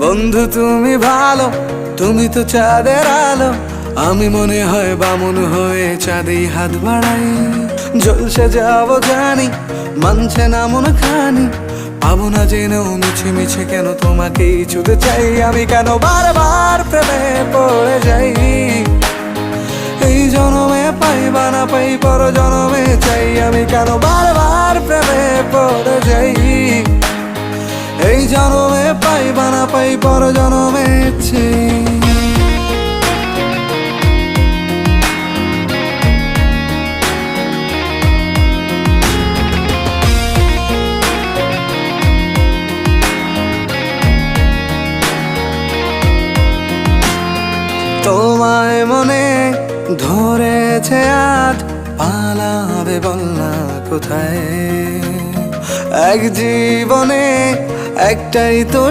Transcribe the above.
বন্ধু তুমি ভালো, তুমি তো চাঁদের আলো। আমি মনে হয় বামুন হয়ে চাঁদে হাত বাড়াই। জলসে যাবো জানি, মানছে না মন খানি। পাবো না জেনেও মিছে মিছে কেন তোমাকেই ছুতে চাই। আমি কেন বারবার প্রেমে পড়ে যাই। এই জনমে পাই বা না পাই, পর জনমে চাই। আমি কেন বারবার প্রেমে পড়ে যাই। এই জনমে পাই বা না পাই, পর জনমে চাই। তোমায় মনে ধরেছে আজ, পালাবে বল না কোথায়। এক জীবনে একটাই তো